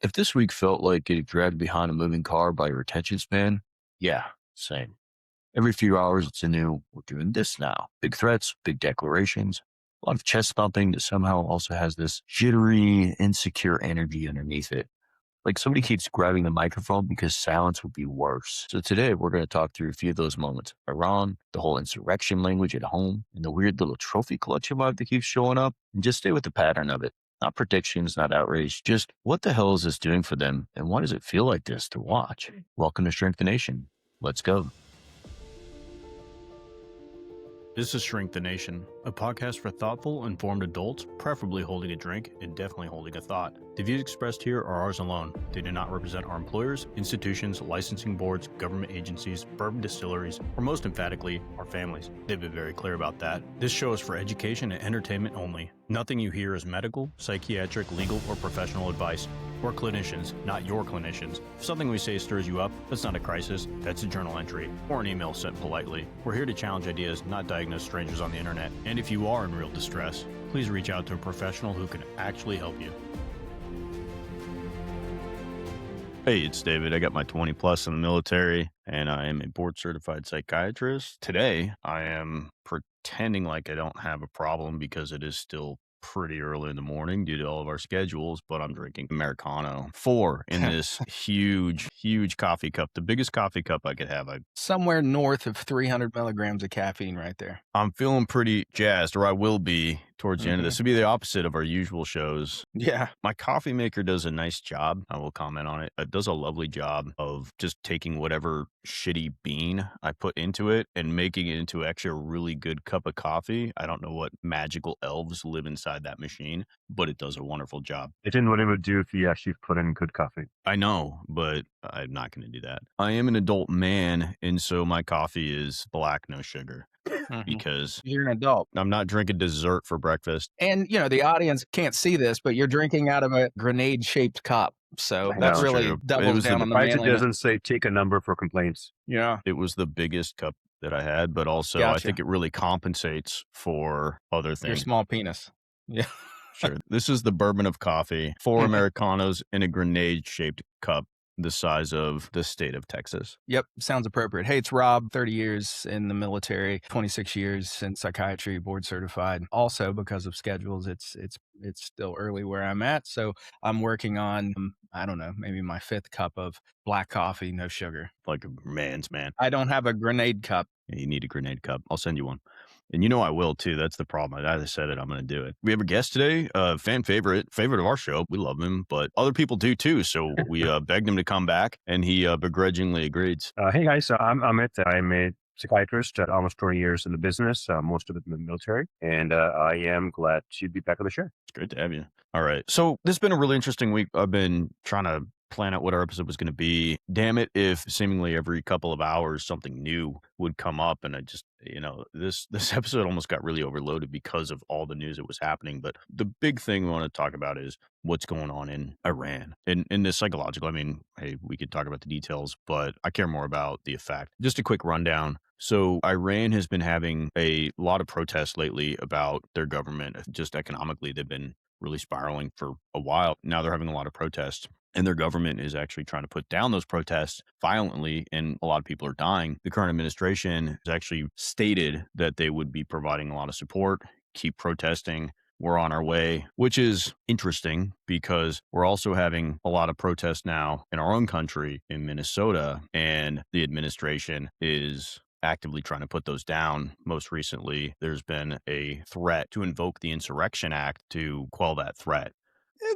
If this week felt like getting dragged behind a moving car by your attention span, yeah, same. Every few hours, it's a new, we're doing this now. Big threats, big declarations, a lot of chest thumping that somehow also has this jittery, insecure energy underneath it. Like somebody keeps grabbing the microphone because silence would be worse. So today we're going to talk through a few of those moments. Iran, the whole insurrection language at home, and the weird little trophy collection vibe that keeps showing up, and just stay with the pattern of it. Not predictions, not outrage, just what the hell is this doing for them, and why does it feel like this to watch? Welcome to Shrink the Nation. Let's go. This is Shrink the Nation, a podcast for thoughtful, informed adults, preferably holding a drink and definitely holding a thought. The views expressed here are ours alone. They do not represent our employers, institutions, licensing boards, government agencies, bourbon distilleries, or most emphatically, our families. They've been very clear about that. This show is for education and entertainment only. Nothing you hear is medical, psychiatric, legal, or professional advice. We're clinicians, not your clinicians. If something we say stirs you up, that's not a crisis, that's a journal entry, or an email sent politely. We're here to challenge ideas, not diagnose strangers on the internet. And if you are in real distress, please reach out to a professional who can actually help you. Hey, it's David. I got my 20 plus in the military, and I am a board certified psychiatrist. Today, I am pretending like I don't have a problem because it is still pretty early in the morning due to all of our schedules, but I'm drinking Americano 4 in this huge coffee cup, the biggest coffee cup I could have. Somewhere north of 300 milligrams of caffeine right there. I'm feeling pretty jazzed, or I will be towards the end of this. It'll be the opposite of our usual shows. Yeah. My coffee maker does a nice job. I will comment on it. It does a lovely job of just taking whatever shitty bean I put into it and making it into actually a really good cup of coffee. I don't know what magical elves live inside that machine, but it does a wonderful job. It didn't what it would do if you actually put in good coffee. I know, but I'm not going to do that. I am an adult man, and so my coffee is black, no sugar. Because you're an adult. I'm not drinking dessert for breakfast. And, the audience can't see this, but you're drinking out of a grenade-shaped cup. So that really true. doubles down on the It manliness. doesn't say take a number for complaints. Yeah. It was the biggest cup that I had, but also I Gotcha. think it really compensates for other Your things. small penis. Yeah. Sure. This is the bourbon of coffee, 4 Americanos in a grenade-shaped cup the size of the state of Texas. Yep. Sounds appropriate. Hey, it's Rob, 30 years in the military, 26 years in psychiatry, board certified. Also, because of schedules, it's still early where I'm at. So I'm working on, I don't know, maybe my 5th cup of black coffee, no sugar. Like a man's man. I don't have a grenade cup. Yeah, you need a grenade cup. I'll send you one. And I will too. That's the problem. I said it. I'm going to do it. We have a guest today, fan favorite of our show. We love him, but other people do too. So we begged him to come back, and he begrudgingly agreed. Hey guys, I'm Amit. I'm a psychiatrist at almost 20 years in the business, most of it in the military. And I am glad to be back on the show. It's great to have you. All right. So this has been a really interesting week. I've been trying to plan out what our episode was going to be. Damn it, if seemingly every couple of hours something new would come up, and I just, this episode almost got really overloaded because of all the news that was happening. But the big thing we want to talk about is what's going on in Iran and in the psychological. I mean, hey, we could talk about the details, but I care more about the effect. Just a quick rundown. So Iran has been having a lot of protests lately about their government. Just economically, they've been really spiraling for a while. Now they're having a lot of protests. And their government is actually trying to put down those protests violently, and a lot of people are dying. The current administration has actually stated that they would be providing a lot of support, keep protesting. We're on our way, which is interesting because we're also having a lot of protests now in our own country in Minnesota, and the administration is actively trying to put those down. Most recently, there's been a threat to invoke the Insurrection Act to quell that threat.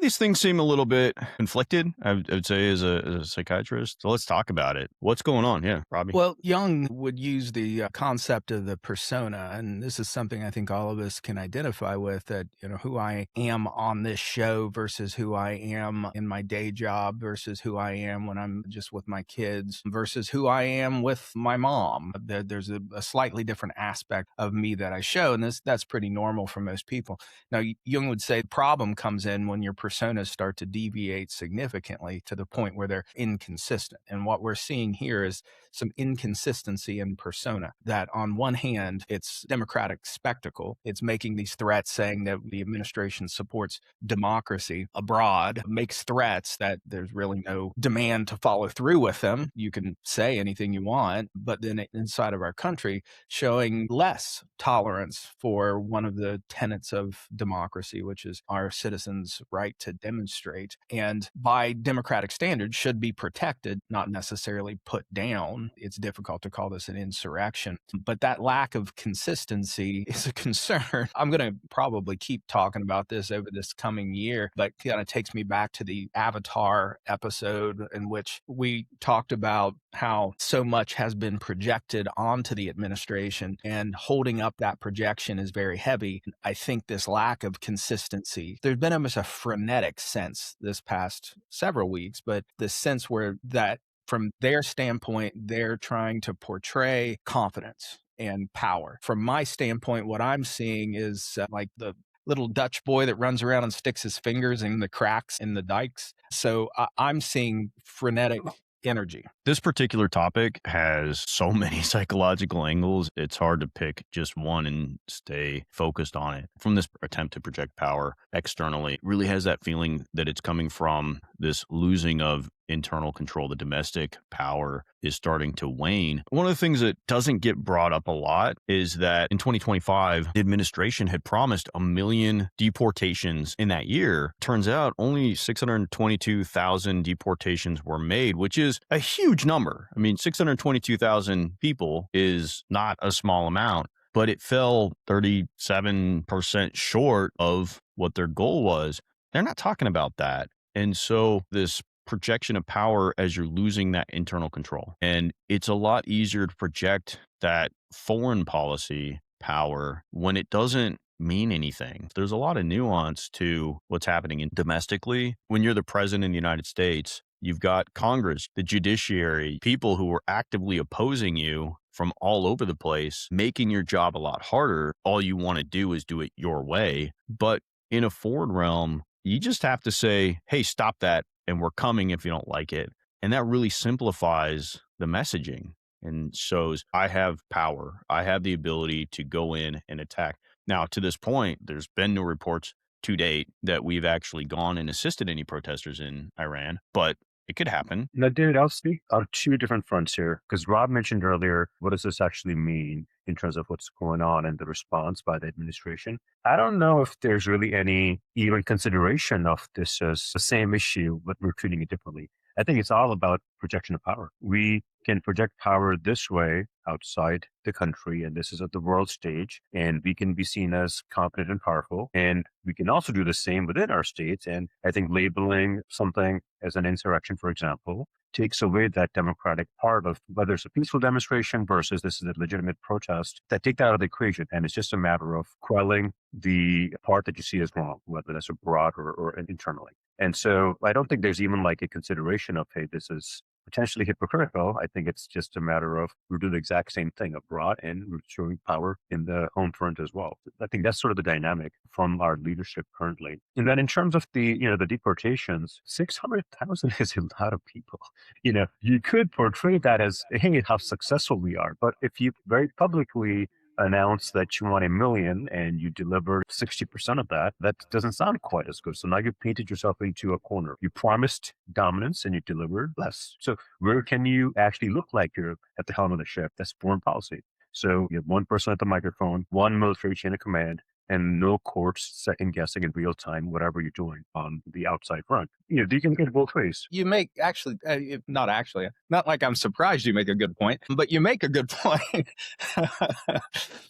These things seem a little bit conflicted, I would say, as a psychiatrist. So let's talk about it. What's going on? Yeah, Robbie. Well, Jung would use the concept of the persona, and this is something I think all of us can identify with, that, who I am on this show versus who I am in my day job versus who I am when I'm just with my kids versus who I am with my mom. There's a slightly different aspect of me that I show, and that's pretty normal for most people. Now, Jung would say the problem comes in when you're their personas start to deviate significantly to the point where they're inconsistent. And what we're seeing here is some inconsistency in persona, that on one hand, it's democratic spectacle. It's making these threats saying that the administration supports democracy abroad, makes threats that there's really no demand to follow through with them. You can say anything you want, but then inside of our country, showing less tolerance for one of the tenets of democracy, which is our citizens' right to demonstrate, and by democratic standards should be protected, not necessarily put down. It's difficult to call this an insurrection, but that lack of consistency is a concern. I'm going to probably keep talking about this over this coming year, but kind of takes me back to the Avatar episode in which we talked about how so much has been projected onto the administration, and holding up that projection is very heavy. I think this lack of consistency, there's been almost a frenetic sense this past several weeks, but the sense where that from their standpoint, they're trying to portray confidence and power. From my standpoint, what I'm seeing is like the little Dutch boy that runs around and sticks his fingers in the cracks in the dikes. So I'm seeing frenetic energy. This particular topic has so many psychological angles, it's hard to pick just one and stay focused on it. From this attempt to project power externally, it really has that feeling that it's coming from this losing of internal control. The domestic power is starting to wane. One of the things that doesn't get brought up a lot is that in 2025, the administration had promised 1 million deportations in that year. Turns out only 622,000 deportations were made, which is a huge number. I mean, 622,000 people is not a small amount, but it fell 37% short of what their goal was. They're not talking about that. And so this projection of power as you're losing that internal control. And it's a lot easier to project that foreign policy power when it doesn't mean anything. There's a lot of nuance to what's happening domestically. When you're the president of the United States, you've got Congress, the judiciary, people who are actively opposing you from all over the place, making your job a lot harder. All you want to do is do it your way. But in a foreign realm, you just have to say, hey, stop that, and we're coming if you don't like it. And that really simplifies the messaging and shows I have power. I have the ability to go in and attack. Now, to this point, there's been no reports to date that we've actually gone and assisted any protesters in Iran, but it could happen. Now, David, I'll speak on two different fronts here, because Rob mentioned earlier, what does this actually mean in terms of what's going on and the response by the administration? I don't know if there's really any even consideration of this as the same issue, but we're treating it differently. I think it's all about projection of power. We can project power this way outside the country, and this is at the world stage, and we can be seen as competent and powerful. And we can also do the same within our states. And I think labeling something as an insurrection, for example, takes away that democratic part of whether it's a peaceful demonstration versus this is a legitimate protest, that take that out of the equation. And it's just a matter of quelling the part that you see as wrong, whether that's abroad or internally. And so I don't think there's even like a consideration of, hey, this is potentially hypocritical. I think it's just a matter of we're doing the exact same thing abroad and we're showing power in the home front as well. I think that's sort of the dynamic from our leadership currently. And then in terms of the deportations, 600,000 is a lot of people. You could portray that as, hey, how successful we are. But if you very publicly announce that you want 1 million and you delivered 60% of that, that doesn't sound quite as good. So now you've painted yourself into a corner. You promised dominance and you delivered less. So where can you actually look like you're at the helm of the ship? That's foreign policy. So you have one person at the microphone, one military chain of command, and no courts second guessing in real time whatever you're doing on the outside front. You can get both ways. You make not like I'm surprised you make a good point, but you make a good point.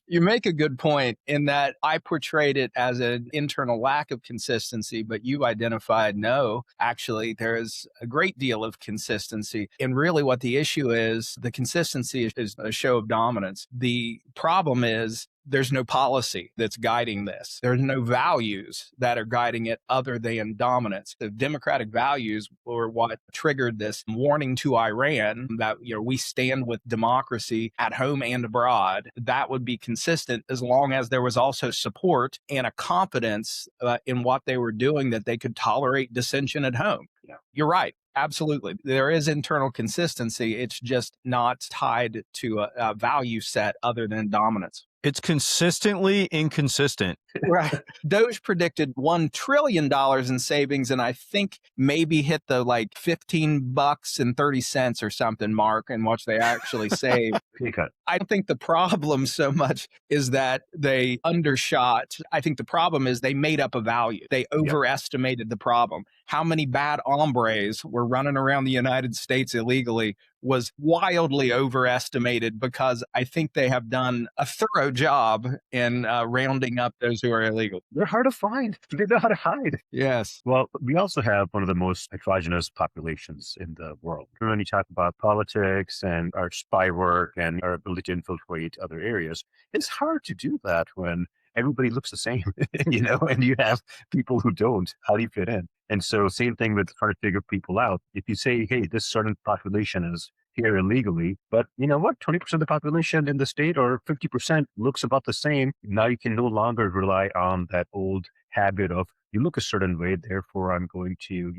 You make a good point in that I portrayed it as an internal lack of consistency, but you identified, no, actually there is a great deal of consistency. And really what the issue is, the consistency is a show of dominance. The problem is there's no policy that's guiding this. There's no values that are guiding it other than dominance. The democratic values were what triggered this warning to Iran that, we stand with democracy at home and abroad. That would be consistent as long as there was also support and a confidence in what they were doing, that they could tolerate dissension at home. Yeah. You're right. Absolutely. There is internal consistency. It's just not tied to a value set other than dominance. It's consistently inconsistent. Right. Doge predicted $1 trillion in savings, and I think maybe hit the like $15.30 or something mark in which they actually saved. I don't think the problem so much is that they undershot. I think the problem is they made up a value. They overestimated the problem. How many bad hombres were running around the United States illegally was wildly overestimated, because I think they have done a thorough job in rounding up those who are illegal. They're hard to find. They know how to hide. Yes. Well, we also have one of the most heterogeneous populations in the world. When you talk about politics and our spy work and our ability to infiltrate other areas, it's hard to do that when everybody looks the same, and you have people who don't. How do you fit in? And so same thing with trying to figure people out. If you say, hey, this certain population is here illegally, but you know what, 20% of the population in the state or 50% looks about the same, now you can no longer rely on that old habit of you look a certain way, therefore I'm going to,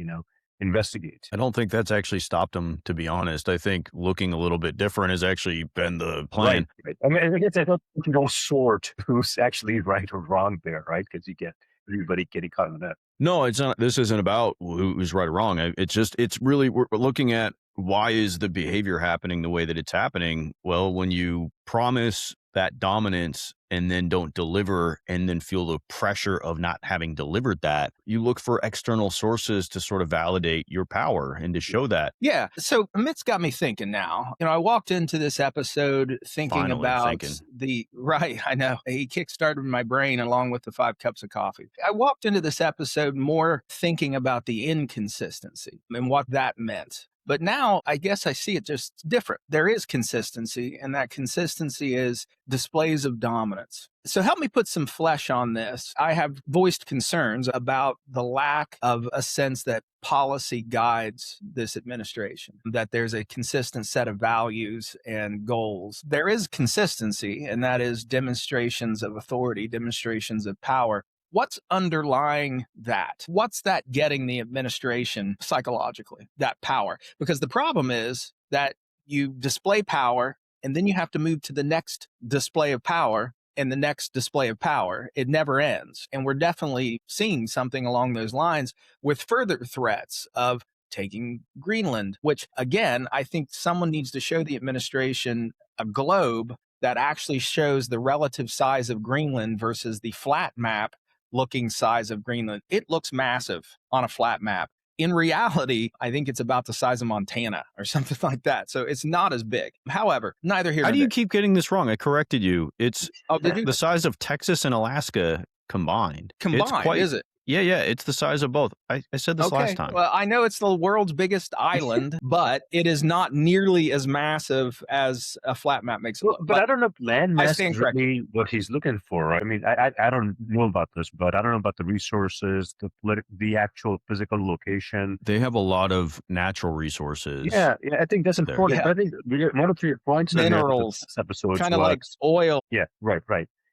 investigate. I don't think that's actually stopped them, to be honest. I think looking a little bit different has actually been the plan. Right. I mean, I guess I don't sort who's actually right or wrong there, right? Because you get everybody getting caught in that. No, it's not. This isn't about who's right or wrong. It's really, we're looking at why is the behavior happening the way that it's happening? Well, when you promise that dominance and then don't deliver and then feel the pressure of not having delivered that, you look for external sources to sort of validate your power and to show that. Yeah. So Amit's got me thinking now. I walked into this episode thinking right. I know. He kickstarted my brain along with the 5 cups of coffee. I walked into this episode more thinking about the inconsistency and what that meant. But now I guess I see it just different. There is consistency, and that consistency is displays of dominance. So help me put some flesh on this. I have voiced concerns about the lack of a sense that policy guides this administration, that there's a consistent set of values and goals. There is consistency, and that is demonstrations of authority, demonstrations of power. What's underlying that? What's that getting the administration psychologically, that power? Because the problem is that you display power and then you have to move to the next display of power and the next display of power. It never ends. And we're definitely seeing something along those lines with further threats of taking Greenland, which again, I think someone needs to show the administration a globe that actually shows the relative size of Greenland versus the flat map looking size of Greenland. It looks massive on a flat map. In reality, I think it's about the size of Montana or something like that. So it's not as big. However, neither here nor there. How do you keep getting this wrong? I corrected you. It's did the size of Texas and Alaska combined. Is it? Yeah. It's the size of both. I said this last time. Well, I know it's the world's biggest island, but it is not nearly as massive as a flat map makes it look. But I don't know if land mass is really what he's looking for. I mean, I don't know about this, but I don't know about the resources, the actual physical location. They have a lot of natural resources. Yeah, I think that's important. Yeah. I think one of 3 points minerals, in this episode, kind of like oil. Yeah, right.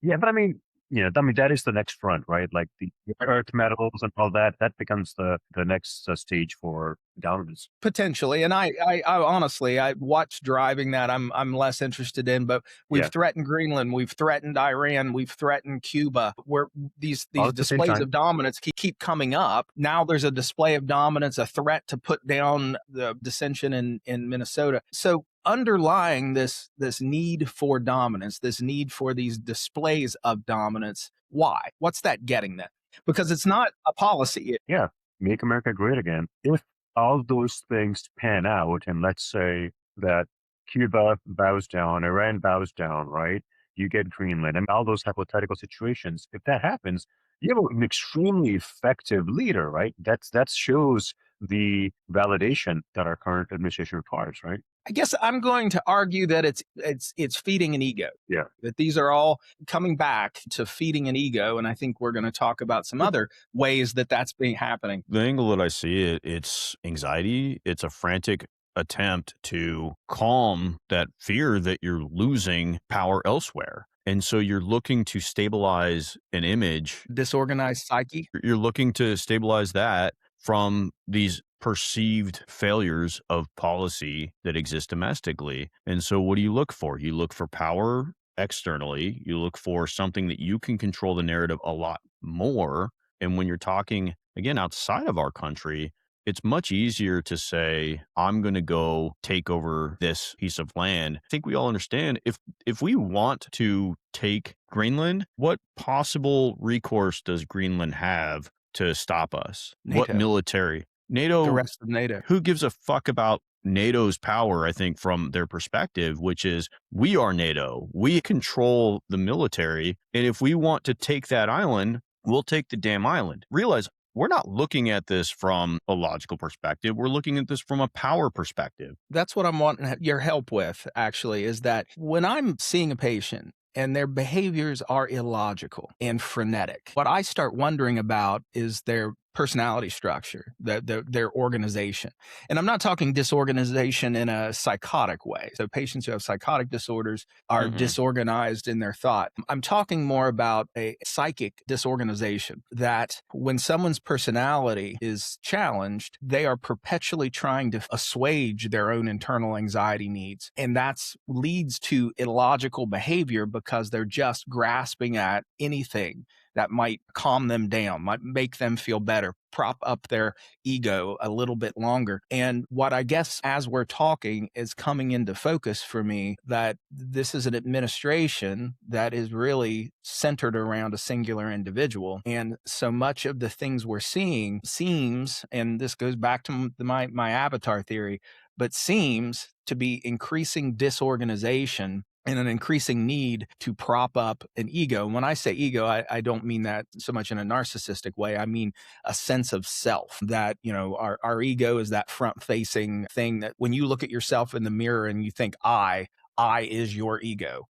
Yeah, but I mean, that is the next front, right? Like the earth metals and all that becomes the next stage for dominance. Potentially. And I honestly, I watched driving that I'm less interested in, but we've threatened Greenland, we've threatened Iran, we've threatened Cuba, where these displays of dominance keep coming up. Now there's a display of dominance, a threat to put down the dissension in Minnesota. So underlying this need for dominance, this need for these displays of dominance, why? What's that getting then? Because it's not a policy. Yeah, make America great again. If all those things pan out, and let's say that Cuba bows down, Iran bows down, right? You get Greenland and all those hypothetical situations. If that happens, you have an extremely effective leader, right? That shows the validation that our current administration requires, right? I guess I'm going to argue that it's feeding an ego. Yeah. That these are all coming back to feeding an ego, and I think we're going to talk about some other ways that that's been happening. The angle that I see it, it's anxiety. It's a frantic attempt to calm that fear that you're losing power elsewhere. And so you're looking to stabilize an image. Disorganized psyche. You're looking to stabilize that from these perceived failures of policy that exist domestically. And so what do you look for? You look for power externally. You look for something that you can control the narrative a lot more. And when you're talking, again, outside of our country, it's much easier to say, I'm going to go take over this piece of land. I think we all understand if we want to take Greenland, what possible recourse does Greenland have to stop us? What NATO. military? The NATO, rest of NATO. who gives a fuck about NATO's power, I think, from their perspective, which is we are NATO. We control the military. And if we want to take that island, we'll take the damn island. Realize we're not looking at this from a logical perspective. We're looking at this from a power perspective. That's what I'm wanting your help with, actually, is that when I'm seeing a patient and their behaviors are illogical and frenetic, what I start wondering about is their personality structure, their organization. And I'm not talking disorganization in a psychotic way. So patients who have psychotic disorders are disorganized in their thought. I'm talking more about a psychic disorganization, that when someone's personality is challenged, they are perpetually trying to assuage their own internal anxiety needs. And that's leads to illogical behavior because they're just grasping at anything that might calm them down, might make them feel better, prop up their ego a little bit longer. And what I guess as we're talking is coming into focus for me, that this is an administration that is really centered around a singular individual. And so much of the things we're seeing seems, and this goes back to my avatar theory, but seems to be increasing disorganization and an increasing need to prop up an ego. And when I say ego, I don't mean that so much in a narcissistic way. I mean a sense of self, that, you know, our ego is that front-facing thing that when you look at yourself in the mirror and you think, I is your ego.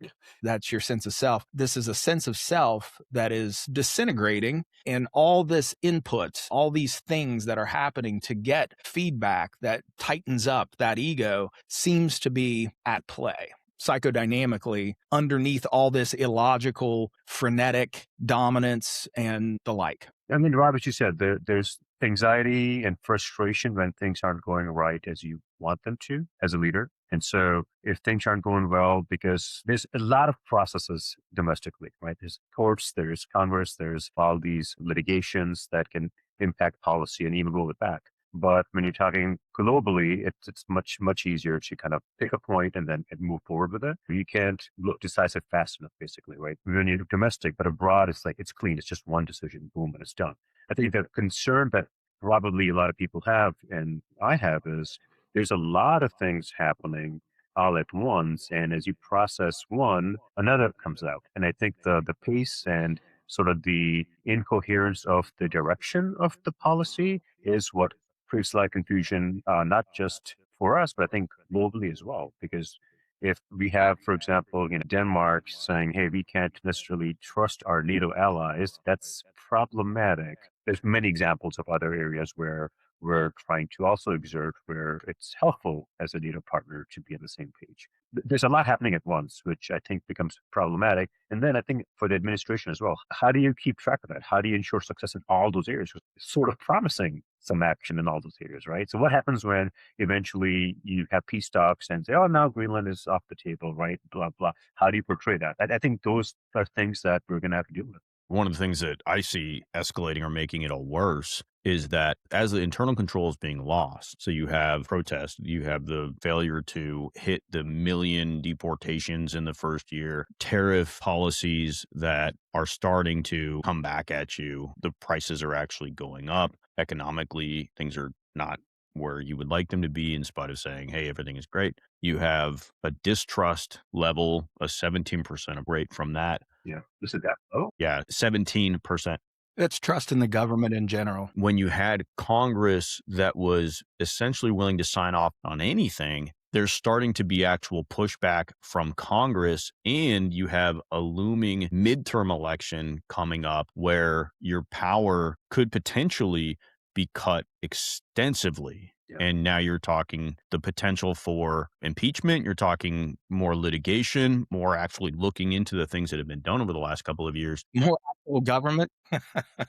That's your sense of self. This is a sense of self that is disintegrating, and all this input, all these things that are happening to get feedback that tightens up that ego seems to be at play psychodynamically underneath all this illogical, frenetic dominance and the like. I mean, Rob, as you said, there's anxiety and frustration when things aren't going right as you want them to as a leader. And so if things aren't going well, because there's a lot of processes domestically, right? There's courts, there's Congress, there's all these litigations that can impact policy and even roll it back. But when you're talking globally, it's much, much easier to kind of pick a point and then move forward with it. You can't look decisive fast enough, basically, right? When you're domestic, but abroad, it's like, it's clean. It's just one decision, boom, and it's done. I think the concern that probably a lot of people have, and I have, is there's a lot of things happening all at once. And as you process one, another comes out. And I think the pace and sort of the incoherence of the direction of the policy is what creates a lot of confusion, not just for us, but I think globally as well. Because if we have, for example, Denmark saying, hey, we can't necessarily trust our NATO allies, that's problematic. There's many examples of other areas where we're trying to also exert where it's helpful as a NATO partner to be on the same page. There's a lot happening at once, which I think becomes problematic. And then I think for the administration as well, how do you keep track of that? How do you ensure success in all those areas? It's sort of promising some action in all those areas, right? So what happens when eventually you have peace talks and say, oh, now Greenland is off the table, right? Blah, blah. How do you portray that? I think those are things that we're going to have to deal with. One of the things that I see escalating or making it all worse is that as the internal control is being lost, so you have protests, you have the failure to hit the 1 million deportations in the first year, tariff policies that are starting to come back at you. The prices are actually going up. Economically, things are not where you would like them to be, in spite of saying, hey, everything is great. You have a distrust level, a 17% rate from that. Yeah. This is that. Oh, Yeah, 17%. It's trust in the government in general. When you had Congress that was essentially willing to sign off on anything, there's starting to be actual pushback from Congress, and you have a looming midterm election coming up where your power could potentially be cut extensively. Yeah. And now you're talking the potential for impeachment. You're talking more litigation, more actually looking into the things that have been done over the last couple of years. More actual government.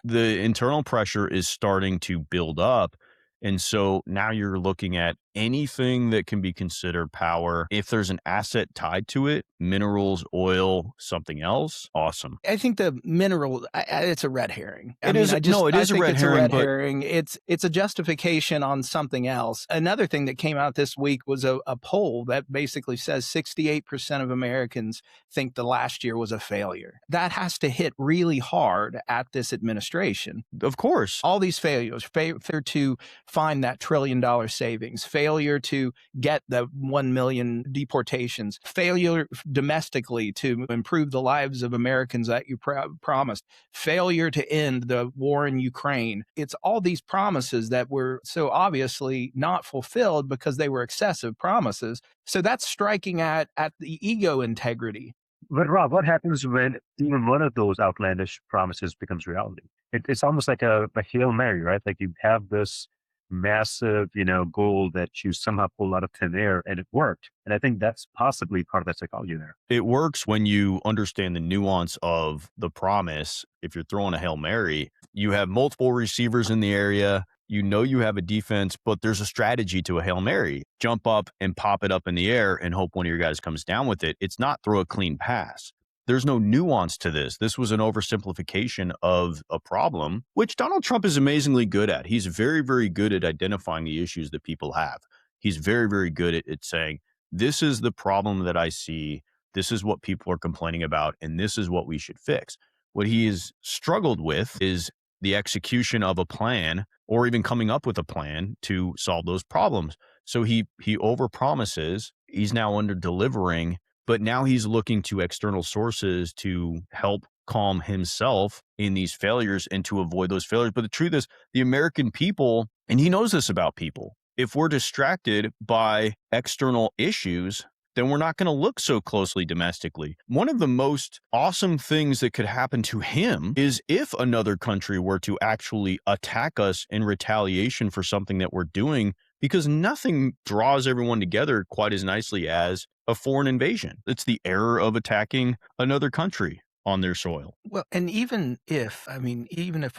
The internal pressure is starting to build up. And so now you're looking at anything that can be considered power. If there's an asset tied to it, minerals, oil, something else, awesome. I think the mineral, it's a red herring. It is a think red it's herring, a red but herring. It's a justification on something else. Another thing that came out this week was a poll that basically says 68% of Americans think the last year was a failure. That has to hit really hard at this administration. of course, All these failures, failure to find that $1 trillion savings, failure to get the 1 million deportations, failure domestically to improve the lives of Americans that you promised, failure to end the war in Ukraine. It's all these promises that were so obviously not fulfilled because they were excessive promises. So that's striking at the ego integrity. But Rob, what happens when even one of those outlandish promises becomes reality? It's almost like a Hail Mary, right? Like you have this massive, goal that you somehow pull out of thin air and it worked. And I think that's possibly part of that psychology there. it works when you understand the nuance of the promise. If you're throwing a Hail Mary, you have multiple receivers in the area. You know you have a defense, but there's a strategy to a Hail Mary. Jump up and pop it up in the air and hope one of your guys comes down with it. It's not throw a clean pass. There's no nuance to this. This was an oversimplification of a problem, which Donald Trump is amazingly good at. He's very, very good at identifying the issues that people have. He's very, very good at saying, this is the problem that I see. This is what people are complaining about, and this is what we should fix. What he has struggled with is the execution of a plan or even coming up with a plan to solve those problems. So he overpromises. He's now under delivering, but now he's looking to external sources to help calm himself in these failures and to avoid those failures. But the truth is, the American people, and he knows this about people, if we're distracted by external issues, then we're not going to look so closely domestically. One of the most awesome things that could happen to him is if another country were to actually attack us in retaliation for something that we're doing, because nothing draws everyone together quite as nicely as a foreign invasion. It's the error of attacking another country on their soil. Well, and even if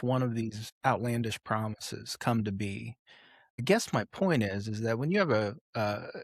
one of these outlandish promises come to be, I guess my point is that when you have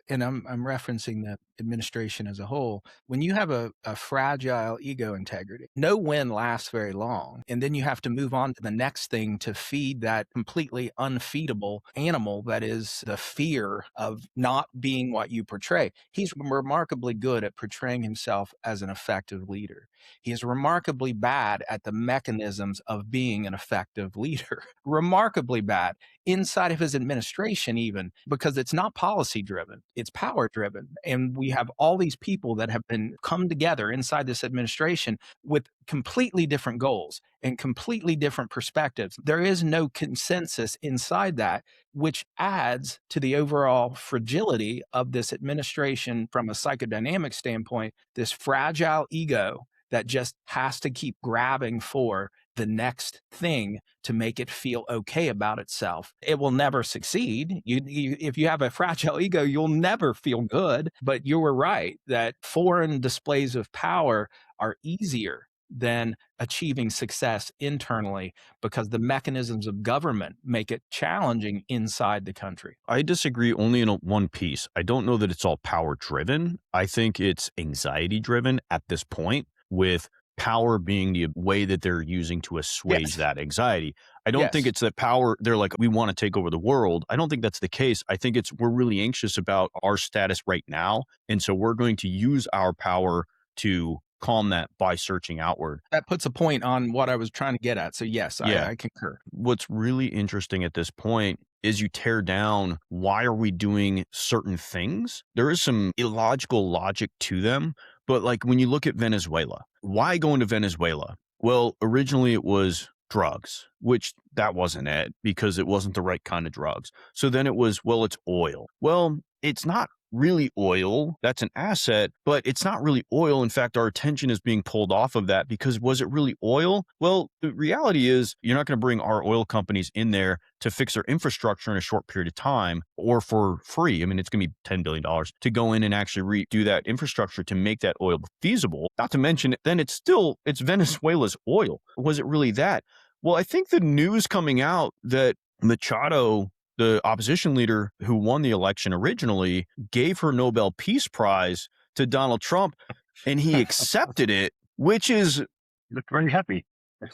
and I'm referencing the administration as a whole, when you have a fragile ego integrity, no win lasts very long. And then you have to move on to the next thing to feed that completely unfeedable animal that is the fear of not being what you portray. He's remarkably good at portraying himself as an effective leader. He is remarkably bad at the mechanisms of being an effective leader. Remarkably bad inside of his administration, even because it's not policy driven, it's power driven. And we have all these people that have been come together inside this administration with completely different goals and completely different perspectives. There is no consensus inside that, which adds to the overall fragility of this administration from a psychodynamic standpoint, this fragile ego that just has to keep grabbing for the next thing to make it feel okay about itself. It will never succeed. If you have a fragile ego, you'll never feel good. But you were right that foreign displays of power are easier than achieving success internally because the mechanisms of government make it challenging inside the country. I disagree only in one piece. I don't know that it's all power driven. I think it's anxiety driven at this point, with power being the way that they're using to assuage that anxiety. I don't think it's that power, they're like, we want to take over the world. I don't think that's the case. I think we're really anxious about our status right now. And so we're going to use our power to calm that by searching outward. That puts a point on what I was trying to get at. So yes, I concur. What's really interesting at this point is you tear down, why are we doing certain things? There is some illogical logic to them. But like when you look at Venezuela, why go into Venezuela? Well, originally it was drugs, which that wasn't it because it wasn't the right kind of drugs. So then it was, well, it's oil. Well, it's not really oil. That's an asset, but it's not really oil. In fact, our attention is being pulled off of that because was it really oil? Well, the reality is you're not going to bring our oil companies in there to fix their infrastructure in a short period of time or for free. I mean, it's going to be $10 billion to go in and actually redo that infrastructure to make that oil feasible. Not to mention, then it's Venezuela's oil. Was it really that? Well, I think the news coming out that Machado, the opposition leader who won the election originally, gave her Nobel Peace Prize to Donald Trump, and he accepted it, which is... You look very happy.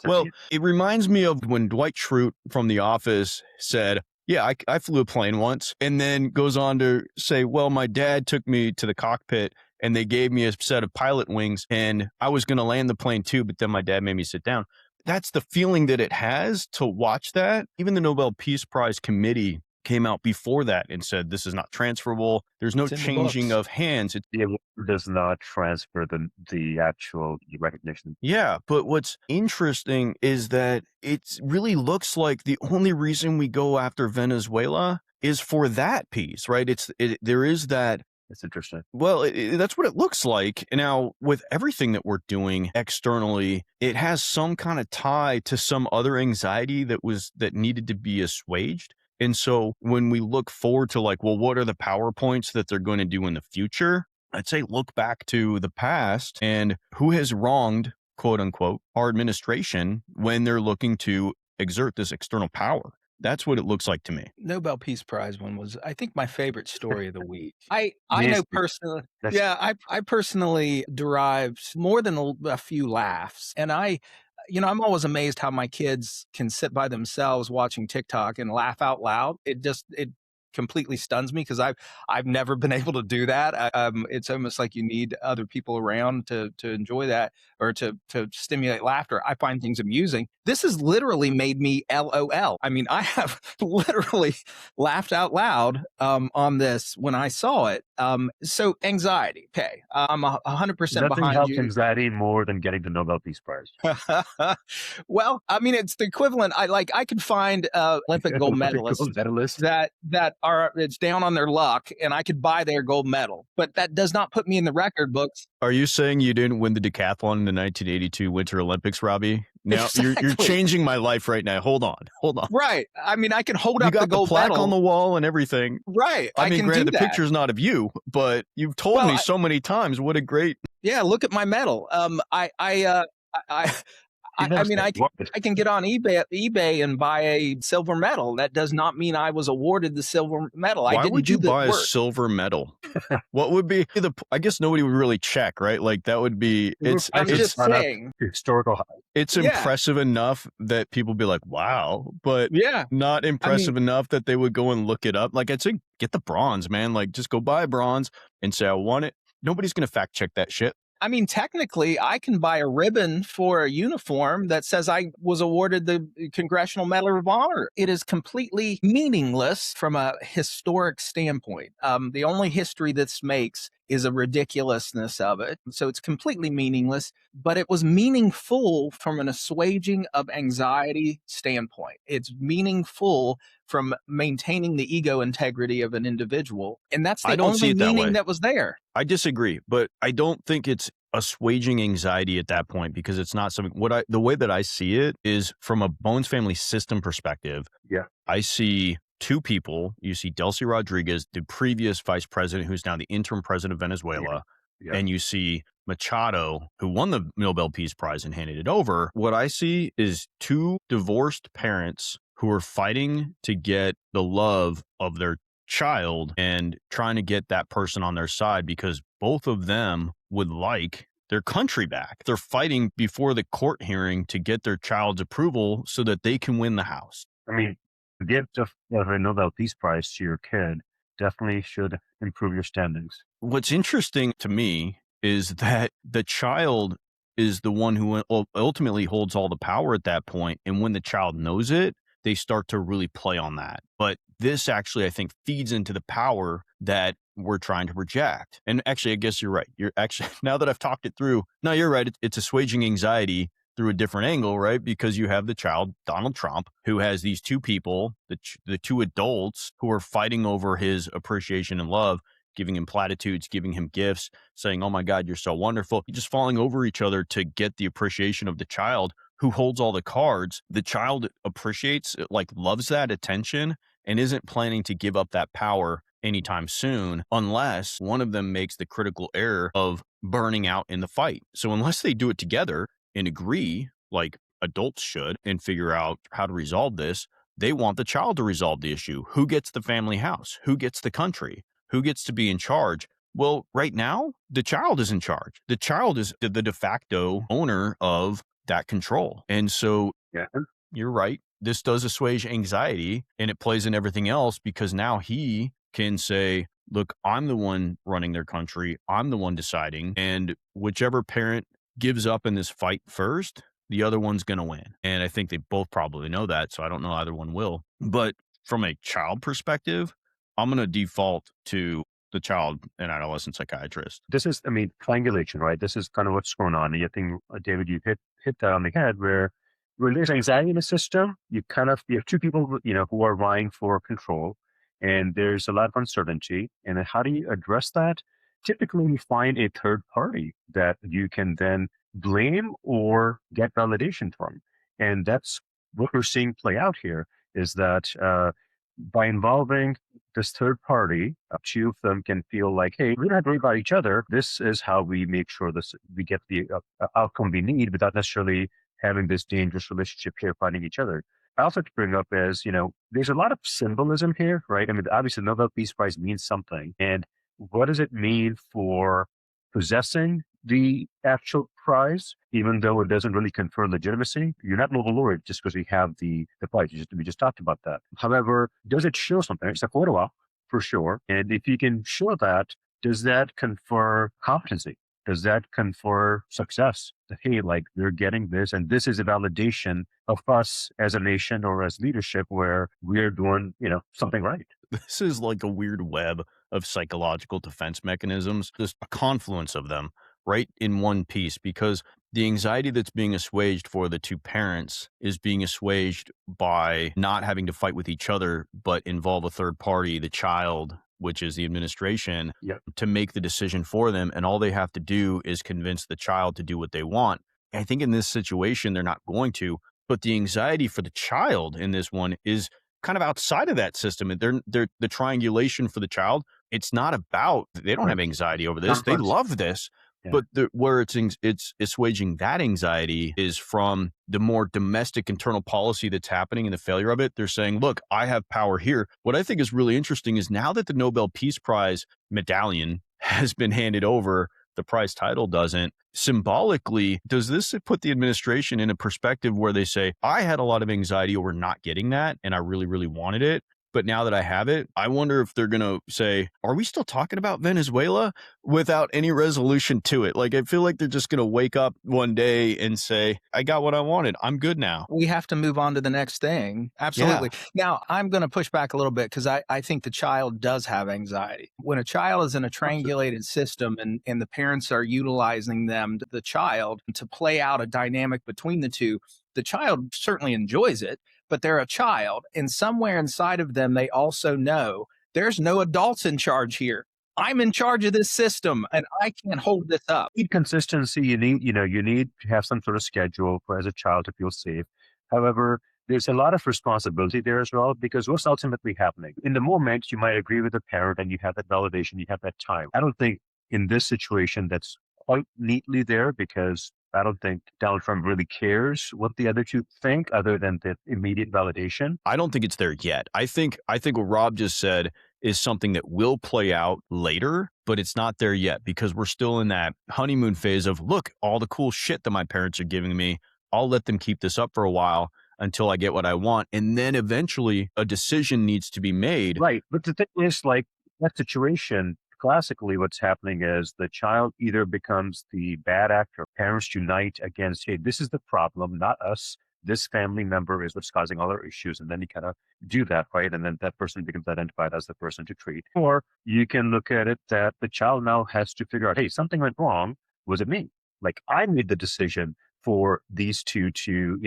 Well, it reminds me of when Dwight Schrute from The Office said, yeah, I flew a plane once, and then goes on to say, well, my dad took me to the cockpit and they gave me a set of pilot wings and I was going to land the plane too, but then my dad made me sit down. That's the feeling that it has to watch that. Even the Nobel Peace Prize committee came out before that and said, this is not transferable. There's no changing of hands. It does not transfer the actual recognition. Yeah, but what's interesting is that it really looks like the only reason we go after Venezuela is for that piece, right? There is that. It's interesting. Well, that's what it looks like. Now, with everything that we're doing externally, it has some kind of tie to some other anxiety that needed to be assuaged. And so when we look forward to like, well, what are the PowerPoints that they're going to do in the future? I'd say look back to the past and who has wronged, quote unquote, our administration when they're looking to exert this external power. That's what it looks like to me. Nobel Peace Prize one was, I think, my favorite story of the week. I know personally, I personally derived more than a few laughs. And I'm always amazed how my kids can sit by themselves watching TikTok and laugh out loud. It completely stuns me because I've never been able to do that. It's almost like you need other people around to enjoy that or to stimulate laughter. I find things amusing. This has literally made me LOL. I mean, I have literally laughed out loud on this when I saw it. So anxiety. Okay, I'm 100% Nothing behind helps you. anxiety more than getting the Nobel Peace Prize. Well, I mean, it's the equivalent. I could find Olympic gold medalists that are, it's down on their luck, and I could buy their gold medal, but that does not put me in the record books. Are you saying you didn't win the decathlon in the 1982 Winter Olympics, Robbie? Now Exactly. you're changing my life right now. Hold on. Right. I mean, I can hold You up the got the gold plaque medal on the wall and everything. Right. I mean, can granted, do the that. picture's not of you, but you've told Well, me so many times what a great. Yeah, look at my medal. I mean, I can get on eBay and buy a silver medal. That does not mean I was awarded the silver medal. Why I didn't would you do the buy a work. silver medal? What would be I guess nobody would really check, right? Like that would be, I'm just saying. Historical high. it's impressive enough that people be like, wow, but Yeah. not impressive enough that they would go and look it up. Like I'd say, get the bronze, man. Like just go buy bronze and say, I want it. Nobody's going to fact check that shit. I mean, technically, I can buy a ribbon for a uniform that says I was awarded the Congressional Medal of Honor. It is completely meaningless from a historic standpoint. The only history this makes is a ridiculousness of it. So it's completely meaningless, but it was meaningful from an assuaging of anxiety standpoint. It's meaningful from maintaining the ego integrity of an individual. And that's the only meaning that was there. I disagree, but I don't think it's assuaging anxiety at that point because it's not something. The way that I see it is from a Bones family system perspective. Yeah, I see two people. You see Delcy Rodriguez, the previous vice president, who's now the interim president of Venezuela, and you see Machado, who won the Nobel Peace Prize and handed it over. What I see is two divorced parents who are fighting to get the love of their child and trying to get that person on their side because both of them would like their country back. They're fighting before the court hearing to get their child's approval so that they can win the house. I mean, the gift of a Nobel Peace Prize to your kid definitely should improve your standings. What's interesting to me is that the child is the one who ultimately holds all the power at that point. And when the child knows it, they start to really play on that. But this actually, I think, feeds into the power that we're trying to project. And actually, I guess you're right. You're actually, now that I've talked it through, no, you're right. It's assuaging anxiety through a different angle, right? Because you have the child, Donald Trump, who has these two people, the two adults who are fighting over his appreciation and love, giving him platitudes, giving him gifts, saying, "Oh my God, you're so wonderful." Just falling over each other to get the appreciation of the child who holds all the cards. The child appreciates, like, loves that attention and isn't planning to give up that power anytime soon, unless one of them makes the critical error of burning out in the fight. So unless they do it together and agree, like adults should, and figure out how to resolve this, they want the child to resolve the issue. Who gets the family house? Who gets the country? Who gets to be in charge? Well, right now, the child is in charge. The child is the de facto owner of that control. And so Yeah. you're right. This does assuage anxiety, and it plays in everything else, because now he can say, look, I'm the one running their country. I'm the one deciding. And whichever parent gives up in this fight first, the other one's going to win. And I think they both probably know that. So I don't know either one will. But from a child perspective, I'm going to default to the child and adolescent psychiatrist. This is, I mean, triangulation, right? This is kind of what's going on. And I think, David, you hit that on the head where there's anxiety in the system. You have two people, who are vying for control, and there's a lot of uncertainty. And then how do you address that? Typically, you find a third party that you can then blame or get validation from. And that's what we're seeing play out here, is that by involving this third party, two of them can feel like, hey, we don't have to worry about each other. This is how we make sure we get the outcome we need without necessarily having this dangerous relationship here fighting each other. I also to bring up is, there's a lot of symbolism here, right? I mean, obviously, the Nobel Peace Prize means something. And what does it mean for possessing the actual prize, even though it doesn't really confer legitimacy? You're not Nobel laureate just because we have the prize. We just talked about that. However, does it show something? It's a photo op for sure. And if you can show that, does that confer competency? Does that confer success? That, hey, like, we're getting this, and this is a validation of us as a nation or as leadership where we're doing, something right. This is like a weird web of psychological defense mechanisms, just a confluence of them right in one piece, because the anxiety that's being assuaged for the two parents is being assuaged by not having to fight with each other, but involve a third party, the child, which is the administration, to make the decision for them. And all they have to do is convince the child to do what they want. I think in this situation, they're not going to, but the anxiety for the child in this one is kind of outside of that system. They're the triangulation for the child. It's not about, they don't have anxiety over this. They love this. Yeah. But where it's assuaging that anxiety is from the more domestic internal policy that's happening and the failure of it. They're saying, look, I have power here. What I think is really interesting is now that the Nobel Peace Prize medallion has been handed over, the prize title doesn't. Symbolically, does this put the administration in a perspective where they say, I had a lot of anxiety over not getting that, and I really, really wanted it. But now that I have it, I wonder if they're going to say, are we still talking about Venezuela without any resolution to it? Like, I feel like they're just going to wake up one day and say, I got what I wanted. I'm good now. We have to move on to the next thing. Absolutely. Yeah. Now, I'm going to push back a little bit because I think the child does have anxiety. When a child is in a triangulated system and the parents are utilizing the child to play out a dynamic between the two, the child certainly enjoys it, but they're a child. And somewhere inside of them, they also know there's no adults in charge here. I'm in charge of this system and I can't hold this up. You need consistency. You need to have some sort of schedule for as a child to feel safe. However, there's a lot of responsibility there as well, because what's ultimately happening? In the moment, you might agree with the parent and you have that validation, you have that time. I don't think in this situation that's quite neatly there, because I don't think Donald Trump really cares what the other two think other than the immediate validation. I don't think it's there yet. I think what Rob just said is something that will play out later, but it's not there yet because we're still in that honeymoon phase of, look, all the cool shit that my parents are giving me, I'll let them keep this up for a while until I get what I want. And then eventually a decision needs to be made. Right. But the thing is, like, that situation, classically, what's happening is the child either becomes the bad actor. Parents unite against, hey, this is the problem, not us. This family member is what's causing all our issues. And then you kind of do that, right? And then that person becomes identified as the person to treat. Or you can look at it that the child now has to figure out, hey, something went wrong. Was it me? Like, I made the decision for these two to,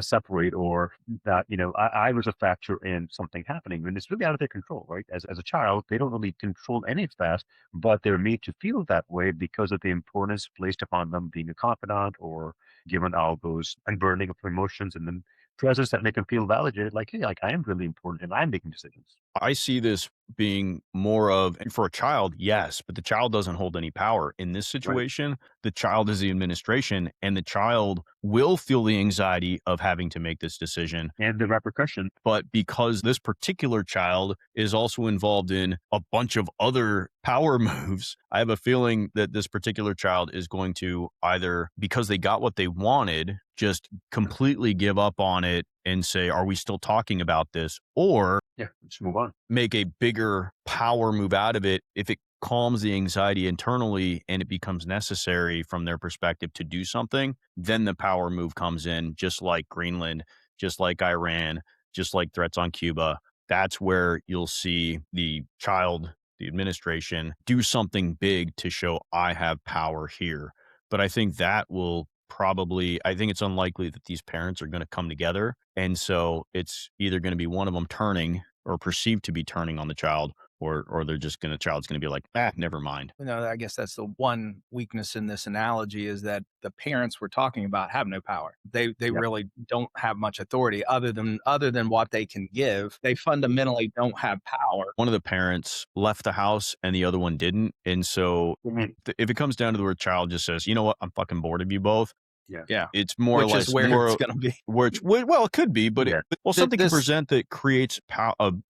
separate, or that, I was a factor in something happening, and it's really out of their control, right? As a child, they don't really control any of that, but they're made to feel that way because of the importance placed upon them being a confidant, or given all those unburdening of emotions, and then presence that make them feel validated, like, hey, like I am really important and I'm making decisions. I see this being more of, and for a child, yes, but the child doesn't hold any power. In this Right. situation, the child is the administration, and the child will feel the anxiety of having to make this decision. And the repercussion. But because this particular child is also involved in a bunch of other power moves, I have a feeling that this particular child is going to either, because they got what they wanted, just completely give up on it and say, are we still talking about this? Or Yeah, let's move on. make a bigger power move out of it if it calms the anxiety internally and it becomes necessary from their perspective to do something. Then the power move comes in, just like Greenland, just like Iran, just like threats on Cuba. That's where you'll see the child, the administration, do something big to show I have power here. But I think that will probably, I think it's unlikely that these parents are going to come together. And so it's either going to be one of them turning or perceived to be turning on the child, or they're just gonna, child's gonna be like, never mind. I guess that's the one weakness in this analogy, is that the parents we're talking about have no power. They Yep. really don't have much authority other than what they can give. They fundamentally don't have power. One of the parents left the house and the other one didn't. And so I mean, if it comes down to where a child just says, you know what, I'm fucking bored of you both. yeah. Yeah, It's more or which less is where more it's going to be. which, well, it could be, but Yeah. something can This present that creates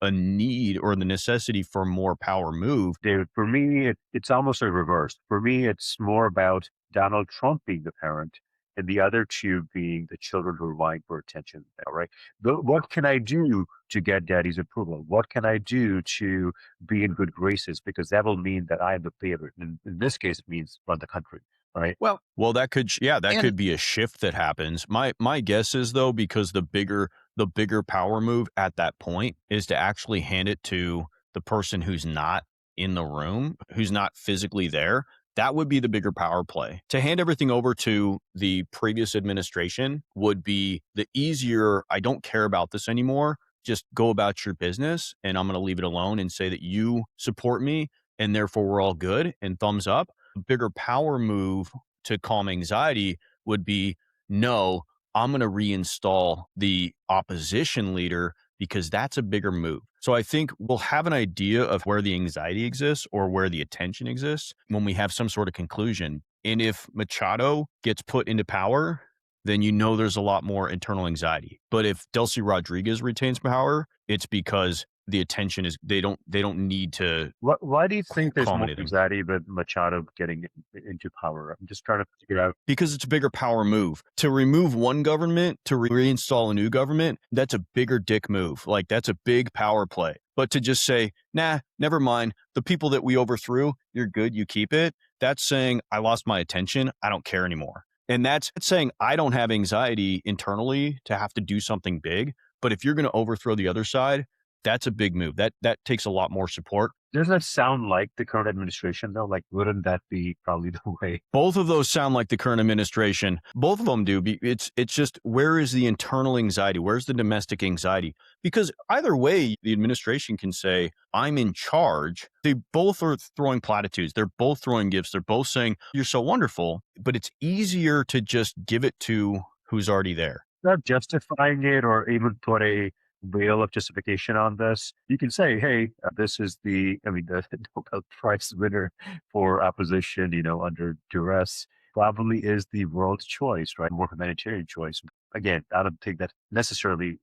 a need or the necessity for more power move. David, for me, it's almost a reverse. For me, it's more about Donald Trump being the parent and the other two being the children who are vying for attention. All right. What can I do to get daddy's approval? What can I do to be in good graces? Because that will mean that I am the favorite. And in this case, it means run the country. Right. Well, that could, yeah, that and could be a shift that happens. My guess is, though, because the bigger power move at that point is to actually hand it to the person who's not in the room, who's not physically there. That would be the bigger power play. To hand everything over to the previous administration would be the easier, I don't care about this anymore. Just go about your business, and I'm going to leave it alone and say that you support me, and therefore we're all good, and thumbs up. Bigger power move to calm anxiety would be, no, I'm going to reinstall the opposition leader, because that's a bigger move. So I think we'll have an idea of where the anxiety exists or where the attention exists when we have some sort of conclusion. And if Machado gets put into power, then there's a lot more internal anxiety. But if Delcy Rodriguez retains power, it's because the attention is, they don't need to Why do you think there's more calm anything. anxiety with Machado getting into power? I'm just trying to figure out. Because it's a bigger power move. To remove one government, to reinstall a new government, that's a bigger dick move. Like, that's a big power play. But to just say, nah, never mind, the people that we overthrew, you're good, you keep it. That's saying, I lost my attention, I don't care anymore. And that's saying, I don't have anxiety internally to have to do something big. But if you're going to overthrow the other side, that's a big move. That takes a lot more support. Doesn't that sound like the current administration, though? Like, wouldn't that be probably the way? Both of those sound like the current administration. Both of them do. It's just, where is the internal anxiety? Where's the domestic anxiety? Because either way, the administration can say, I'm in charge. They both are throwing platitudes. They're both throwing gifts. They're both saying, you're so wonderful. But it's easier to just give it to who's already there. Not justifying it or even put a veil of justification on this. You can say, hey, this is the Nobel Prize winner for opposition, under duress, probably is the world's choice, right? More humanitarian choice. Again, I don't think that's necessarily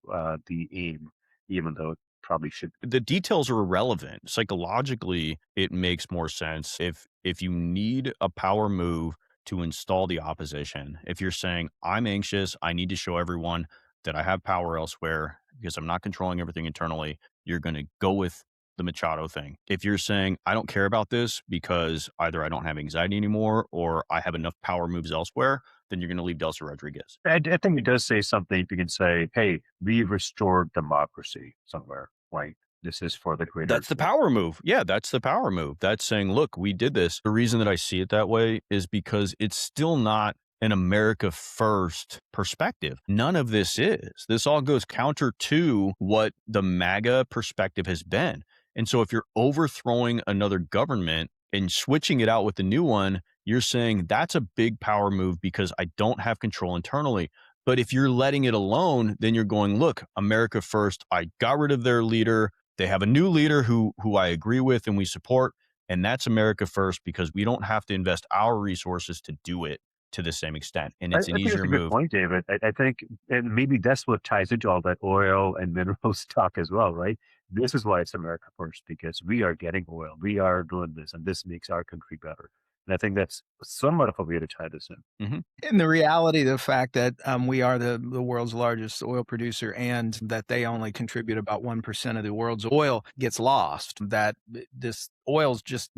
the aim, even though it probably should. The details are irrelevant. Psychologically, it makes more sense if you need a power move to install the opposition. If you're saying, I'm anxious, I need to show everyone that I have power elsewhere because I'm not controlling everything internally, you're going to go with the Machado thing. If you're saying, I don't care about this because either I don't have anxiety anymore or I have enough power moves elsewhere, then you're going to leave Delcy Rodriguez. I think it does say something. You can say, hey, we restored democracy somewhere, right? This is for the greater. That's the power move. Yeah, that's the power move. That's saying, look, we did this. The reason that I see it that way is because it's still not an America first perspective. None of this is. This all goes counter to what the MAGA perspective has been. And so if you're overthrowing another government and switching it out with the new one, you're saying that's a big power move because I don't have control internally. But if you're letting it alone, then you're going, look, America first. I got rid of their leader. They have a new leader who I agree with and we support. And that's America first because we don't have to invest our resources to do it to the same extent. And I it's an think that's easier a good move. point, David. I think, and maybe that's what ties into all that oil and minerals talk as well, right? This is why it's America first, because we are getting oil, we are doing this, and this makes our country better. And I think that's somewhat of a way to tie this in. And the reality, the fact that we are the world's largest oil producer and that they only contribute about 1% of the world's oil gets lost. That this oil's just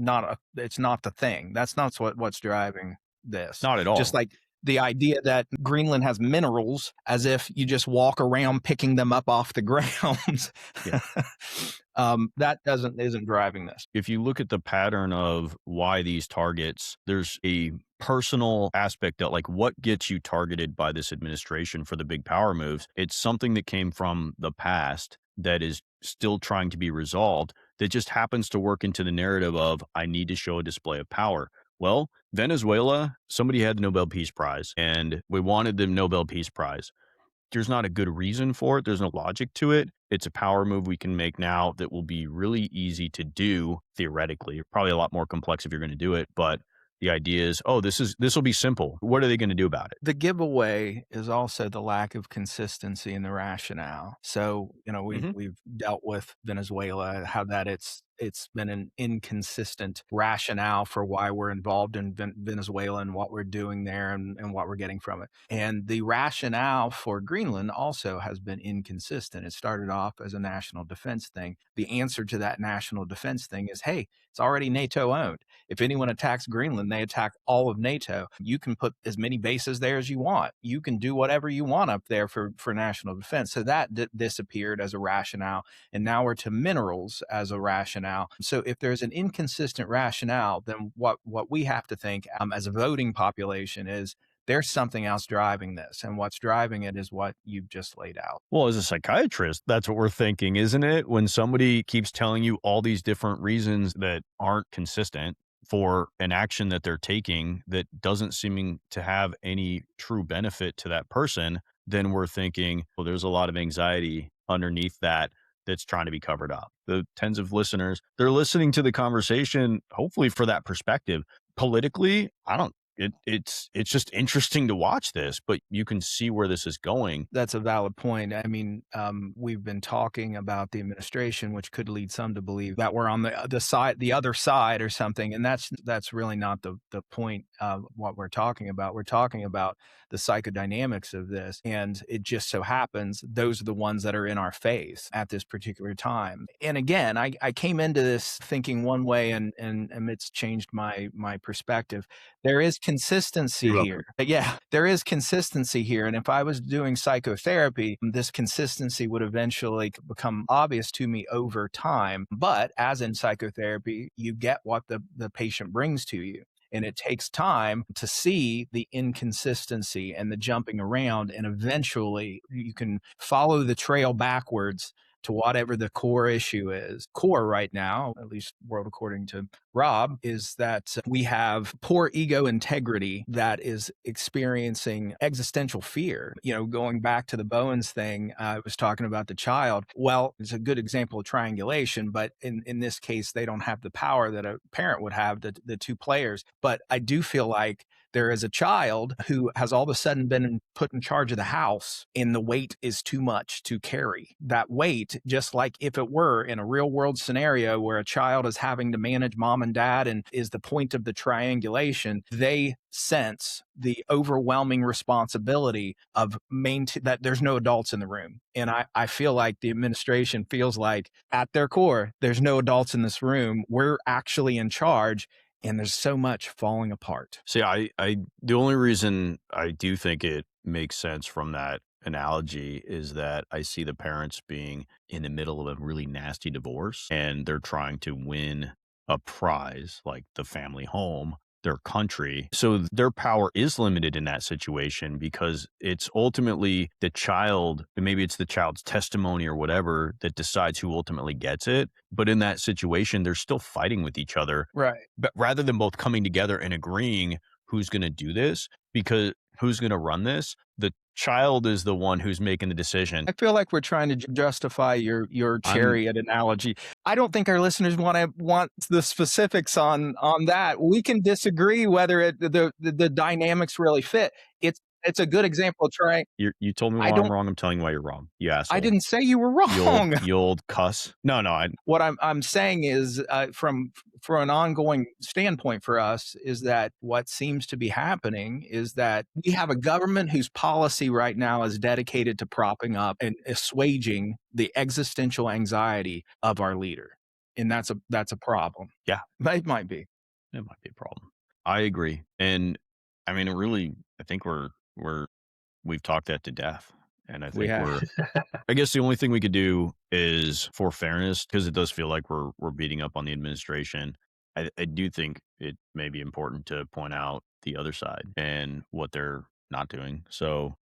it's not the thing. That's not what's driving this. Not at all. Just like the idea that Greenland has minerals as if you just walk around picking them up off the ground. Yeah. That isn't driving this. If you look at the pattern of why these targets, there's a personal aspect that like what gets you targeted by this administration for the big power moves. It's something that came from the past that is still trying to be resolved that just happens to work into the narrative of I need to show a display of power. Well, Venezuela, somebody had the Nobel Peace Prize and we wanted the Nobel Peace Prize. There's not a good reason for it. There's no logic to it. It's a power move we can make now that will be really easy to do theoretically. Probably a lot more complex if you're going to do it, but the idea is, oh, this will be simple. What are they going to do about it? The giveaway is also the lack of consistency in the rationale. So, we've dealt with Venezuela, how that it's been an inconsistent rationale for why we're involved in Venezuela and what we're doing there and what we're getting from it. And the rationale for Greenland also has been inconsistent. It started off as a national defense thing. The answer to that national defense thing is, hey, it's already NATO owned. If anyone attacks Greenland, they attack all of NATO. You can put as many bases there as you want. You can do whatever you want up there for national defense. So that disappeared as a rationale. And now we're to minerals as a rationale. So if there's an inconsistent rationale, then what we have to think as a voting population is there's something else driving this. And what's driving it is what you've just laid out. Well, as a psychiatrist, that's what we're thinking, isn't it? When somebody keeps telling you all these different reasons that aren't consistent for an action that they're taking that doesn't seem to have any true benefit to that person, then we're thinking, well, there's a lot of anxiety underneath that that's trying to be covered up. The tens of listeners, they're listening to the conversation, hopefully for that perspective. Politically, it's just interesting to watch this, but you can see where this is going. That's a valid point. I mean, we've been talking about the administration, which could lead some to believe that we're on the other side or something. And that's really not the point of what we're talking about. We're talking about the psychodynamics of this. And it just so happens those are the ones that are in our face at this particular time. And again, I came into this thinking one way and it's changed my perspective. There is consistency here. Yeah, there is consistency here. And if I was doing psychotherapy, this consistency would eventually become obvious to me over time. But as in psychotherapy, you get what the patient brings to you. And it takes time to see the inconsistency and the jumping around. And eventually you can follow the trail backwards to whatever the core issue is. Core right now, at least world according to Rob, is that we have poor ego integrity that is experiencing existential fear. Going back to the Bowens thing, I was talking about the child. Well, it's a good example of triangulation, but in this case, they don't have the power that a parent would have, the two players. But I do feel like there is a child who has all of a sudden been put in charge of the house and the weight is too much to carry. That weight, just like if it were in a real world scenario where a child is having to manage mom and dad and is the point of the triangulation, they sense the overwhelming responsibility of that there's no adults in the room. And I feel like the administration feels like at their core, there's no adults in this room. We're actually in charge. And there's so much falling apart. See, the only reason I do think it makes sense from that analogy is that I see the parents being in the middle of a really nasty divorce and they're trying to win a prize like the family home. their country. So their power is limited in that situation because it's ultimately the child, maybe it's the child's testimony or whatever that decides who ultimately gets it. But in that situation, they're still fighting with each other. Right. But rather than both coming together and agreeing who's going to do this, because who's going to run this, the child is the one who's making the decision. I feel like we're trying to justify your I'm chariot analogy. I don't think our listeners want the specifics on that. We can disagree whether the dynamics really fit. It's a good example of trying. you told me I why I'm don't. wrong. I'm telling you why you're wrong. You I asshole. didn't say you were You wrong. old, you old cuss. No, no. What I'm saying is, from an ongoing standpoint for us, is that what seems to be happening is that we have a government whose policy right now is dedicated to propping up and assuaging the existential anxiety of our leader, and that's a problem. Yeah. It might be. It might be a problem. I agree. And I mean, I think we've talked that to death. And I We think have. I guess the only thing we could do is, for fairness, because it does feel like we're beating up on the administration. I do think it may be important to point out the other side and what they're not doing. So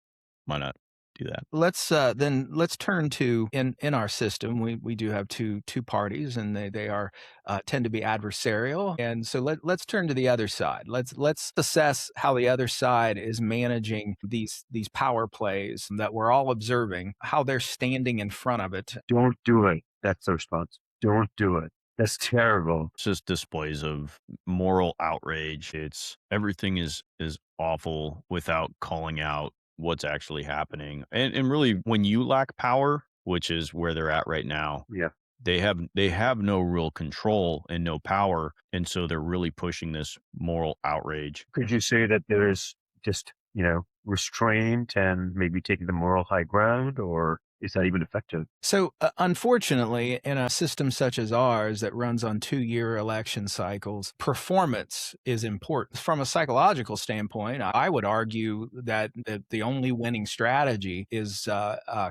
why not do that? Let's turn to, in our system, we do have two parties, and they are tend to be adversarial. And so let's turn to the other side. Let's assess how the other side is managing these power plays that we're all observing, how they're standing in front of it. Don't do it. That's the response. Don't do it. That's terrible. It's just displays of moral outrage. It's everything is awful without calling out what's actually happening. And really, when you lack power, which is where they're at right now, Yeah. they have no real control and no power, and so they're really pushing this moral outrage. Could you say that there's just, restraint and maybe taking the moral high ground, or is that even effective? So, unfortunately, in a system such as ours that runs on 2-year election cycles, performance is important. From a psychological standpoint, I would argue that the only winning strategy is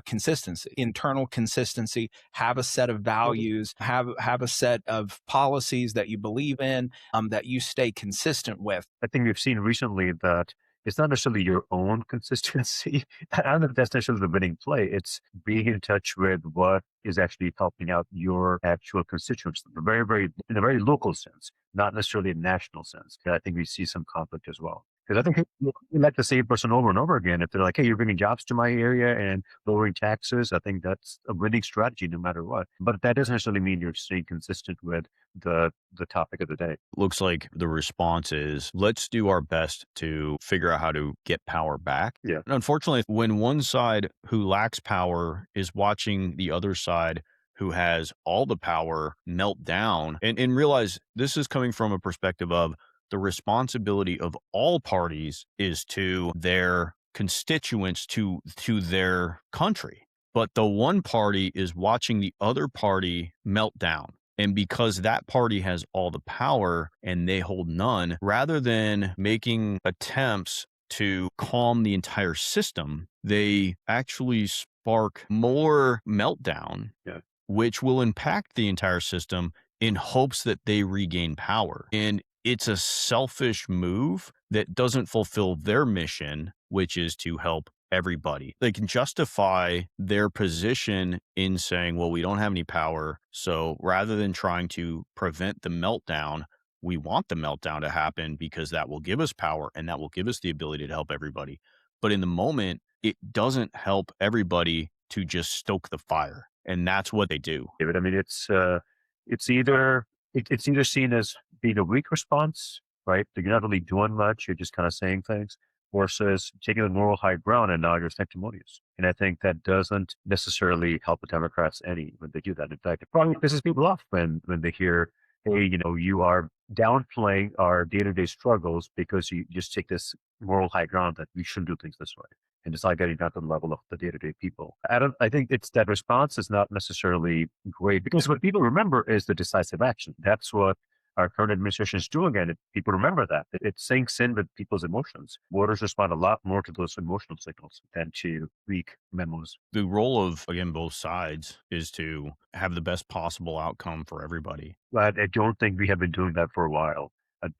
consistency, internal consistency. Have a set of values, have a set of policies that you believe in, that you stay consistent with. I think we've seen recently that it's not necessarily your own consistency. I don't know if that's necessarily the winning play. It's being in touch with what is actually helping out your actual constituents, in a very local sense, not necessarily a national sense. I think we see some conflict as well. Because I think you let the same person over and over again. If they're like, hey, you're bringing jobs to my area and lowering taxes, I think that's a winning strategy no matter what. But that doesn't necessarily mean you're staying consistent with the topic of the day. Looks like the response is, let's do our best to figure out how to get power back. Yeah. And unfortunately, when one side who lacks power is watching the other side who has all the power melt down, and realize this is coming from a perspective of the responsibility of all parties is to their constituents, to their country. But the one party is watching the other party melt down. And because that party has all the power and they hold none, rather than making attempts to calm the entire system, they actually spark more meltdown, Yeah. which will impact the entire system in hopes that they regain power. And it's a selfish move that doesn't fulfill their mission, which is to help everybody. They can justify their position in saying, well, we don't have any power. So rather than trying to prevent the meltdown, we want the meltdown to happen because that will give us power and that will give us the ability to help everybody. But in the moment, it doesn't help everybody to just stoke the fire. And that's what they do. David, I mean, it's either seen as being a weak response, right? That you're not really doing much, you're just kind of saying things, versus taking the moral high ground and now you're sanctimonious. And I think that doesn't necessarily help the Democrats any when they do that. In fact, it probably pisses people off when they hear, hey, you are downplaying our day-to-day struggles because you just take this moral high ground that we shouldn't do things this way. And it's not getting down to the level of the day-to-day people. I think it's that response is not necessarily great because what people remember is the decisive action. That's what our current administration is doing, and people remember that. It sinks in with people's emotions. Voters respond a lot more to those emotional signals than to weak memos. The role of, again, both sides is to have the best possible outcome for everybody. But I don't think we have been doing that for a while.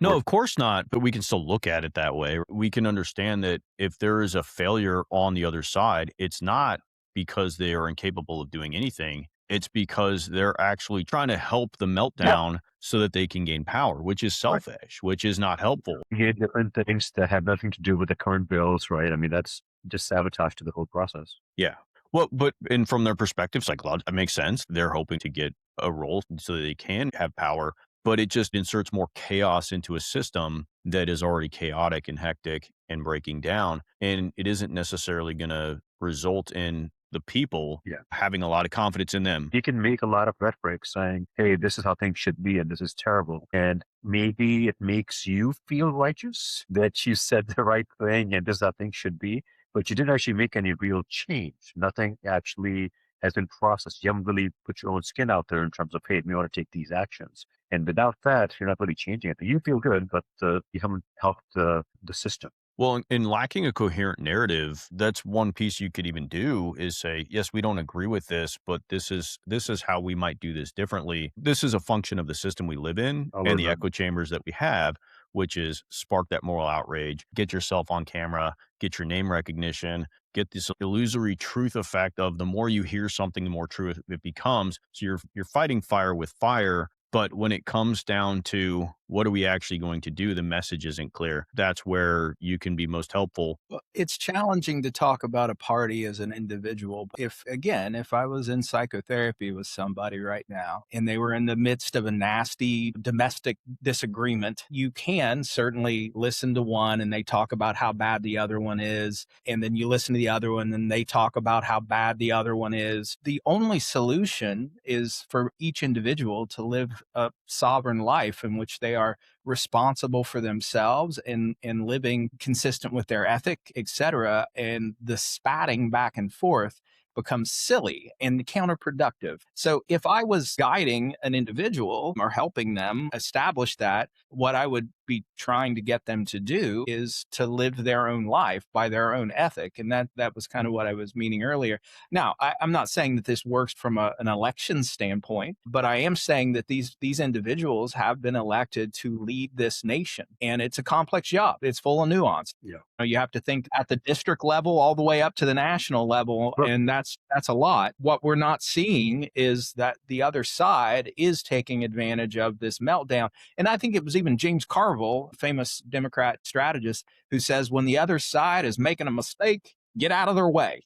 No, of course not, but we can still look at it that way. We can understand that if there is a failure on the other side, it's not because they are incapable of doing anything. It's because they're actually trying to help the Yeah, meltdown so that they can gain power, which is right. selfish, which is not helpful. Yeah, different things that have nothing to do with the current bills, right? I mean, that's just sabotage to the whole process. Yeah. Well, but and from their perspective, it makes sense. They're hoping to get a role so that they can have power, but it just inserts more chaos into a system that is already chaotic and hectic and breaking down. And it isn't necessarily going to result in the people Yeah. having a lot of confidence in them. You can make a lot of rhetoric saying, hey, this is how things should be and this is terrible. And maybe it makes you feel righteous that you said the right thing and this is how things should be, but you didn't actually make any real change. Nothing actually has been processed. You haven't really put your own skin out there in terms of, hey, we ought to take these actions. And without that, you're not really changing it. You feel good, but you haven't helped the system. Well, in lacking a coherent narrative, that's one piece you could even do is say, yes, we don't agree with this, but this is how we might do this differently. This is a function of the system we live in I'll and learn the that. echo chambers that we have, which is spark that moral outrage, get yourself on camera, get your name recognition, get this illusory truth effect of the more you hear something, the more true it becomes. So you're fighting fire with fire. But when it comes down to what are we actually going to do, the message isn't clear. That's where you can be most helpful. Well, it's challenging to talk about a party as an individual. If I was in psychotherapy with somebody right now and they were in the midst of a nasty domestic disagreement, you can certainly listen to one and they talk about how bad the other one is. And then you listen to the other one and they talk about how bad the other one is. The only solution is for each individual to live a sovereign life in which they are responsible for themselves and living consistent with their ethic, etc. And the spatting back and forth becomes silly and counterproductive. So if I was guiding an individual or helping them establish that, what I would be trying to get them to do is to live their own life by their own ethic. And that was kind of what I was meaning earlier. Now, I'm not saying that this works from an election standpoint, but I am saying that these individuals have been elected to lead this nation. And it's a complex job. It's full of nuance. Yeah. You have to think at the district level all the way up to the national level. Right. And that's a lot. What we're not seeing is that the other side is taking advantage of this meltdown. And I think it was even James Carville, famous Democrat strategist, who says when the other side is making a mistake, get out of their way.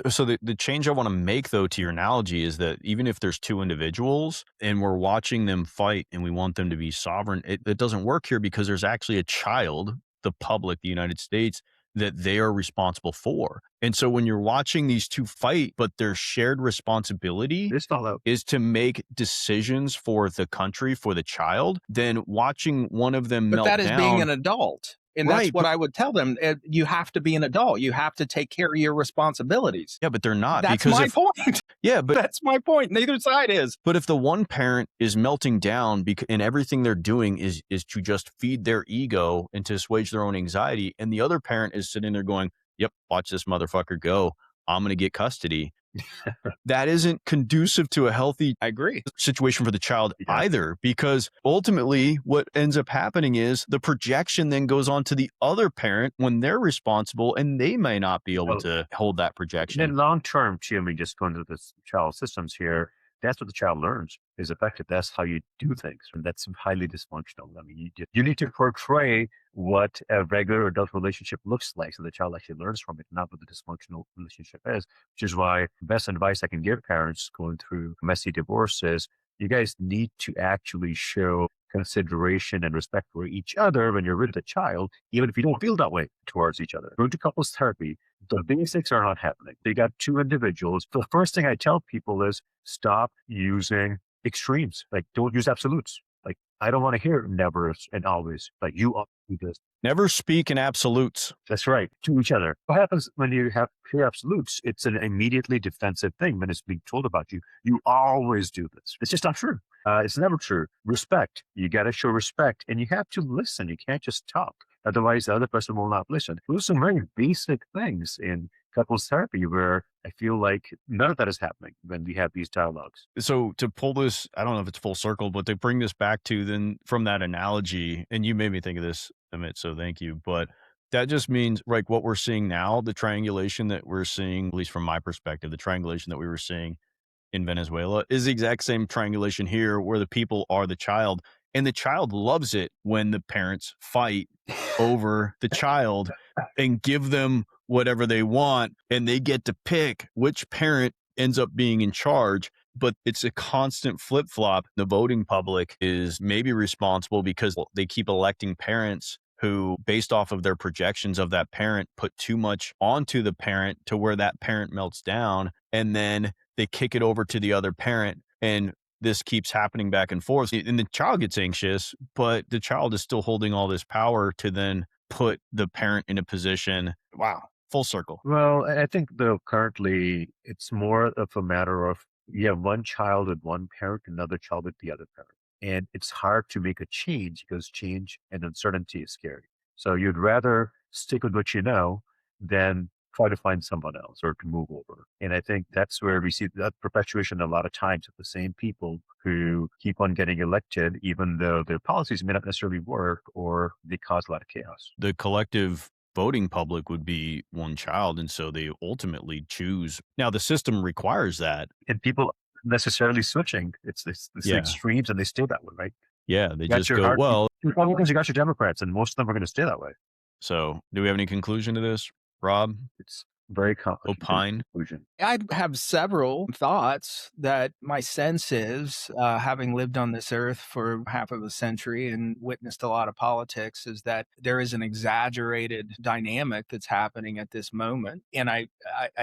So the change I want to make, though, to your analogy is that even if there's two individuals and we're watching them fight and we want them to be sovereign, it doesn't work here because there's actually a child, the public, the United States, that they are responsible for. And so when you're watching these two fight, but their shared responsibility It's not out. is to make decisions for the country, for the child, then watching one of them But melt that is being an down. adult. And Right, that's what but I would tell them. You have to be an adult. You have to take care of your responsibilities. yeah, but they're not That's because my point. yeah, but That's my point. Neither side is. But if the one parent is melting down and everything they're doing is to just feed their ego and to assuage their own anxiety, and the other parent is sitting there going, "Yep, watch this motherfucker go. I'm going to get custody." That isn't conducive to a healthy I agree. situation for the child Yeah. either, because ultimately what ends up happening is the projection then goes on to the other parent when they're responsible and they may not be able Well, to hold that And projection. then long term, too, I mean, just going to the child systems here, that's what the child learns is effective. That's how you do things. And that's highly dysfunctional. I mean, you need to portray what a regular adult relationship looks like so the child actually learns from it, not what the dysfunctional relationship is, which is why the best advice I can give parents going through messy divorce is you guys need to actually show consideration and respect for each other when you're with the child, even if you don't feel that way towards each other. Going to couples therapy, the basics are not happening. They got two individuals. The first thing I tell people is stop using extremes. Like, don't use absolutes. Like, I don't want to hear nevers and always. Like, you ought to do this. Never speak in absolutes. That's right. To each other. What happens when you have pure absolutes? It's an immediately defensive thing when it's being told about you. You always do this. It's just not true. It's never true. Respect. You got to show respect and you have to listen. You can't just talk. Otherwise, the other person will not listen. Those are some very basic things in couples therapy where I feel like none of that is happening when we have these dialogues. So to pull this, I don't know if it's full circle, but to bring this back to then from that analogy, and you made me think of this, Amit, so thank you. But that just means like what we're seeing now, the triangulation that we're seeing, at least from my perspective, the triangulation that we were seeing in Venezuela is the exact same triangulation here where the people are the child. And the child loves it when the parents fight over the child and give them whatever they want. And they get to pick which parent ends up being in charge. But it's a constant flip flop. The voting public is maybe responsible because they keep electing parents who, based off of their projections of that parent, put too much onto the parent to where that parent melts down. And then they kick it over to the other parent. And this keeps happening back and forth. And the child gets anxious, but the child is still holding all this power to then put the parent in a position. Wow. Full circle. Well, I think though currently it's more of a matter of you have one child with one parent, another child with the other parent. And it's hard to make a change because change and uncertainty is scary. So you'd rather stick with what you know than try to find someone else or to move over. And I think that's where we see that perpetuation a lot of times of the same people who keep on getting elected, even though their policies may not necessarily work or they cause a lot of chaos. The collective voting public would be one child. And so they ultimately choose. Now, the system requires that. And people necessarily switching. It's Yeah. extremes and they stay that way, right? Yeah. They You got just your go, hard well, Republicans, you got your Democrats, and most of them are going to stay that way. so do we have any conclusion to this, Rob? It's very complicated Opine. conclusion. I have several thoughts that my sense is, having lived on this earth for half of a century and witnessed a lot of politics, is that there is an exaggerated dynamic that's happening at this moment. And I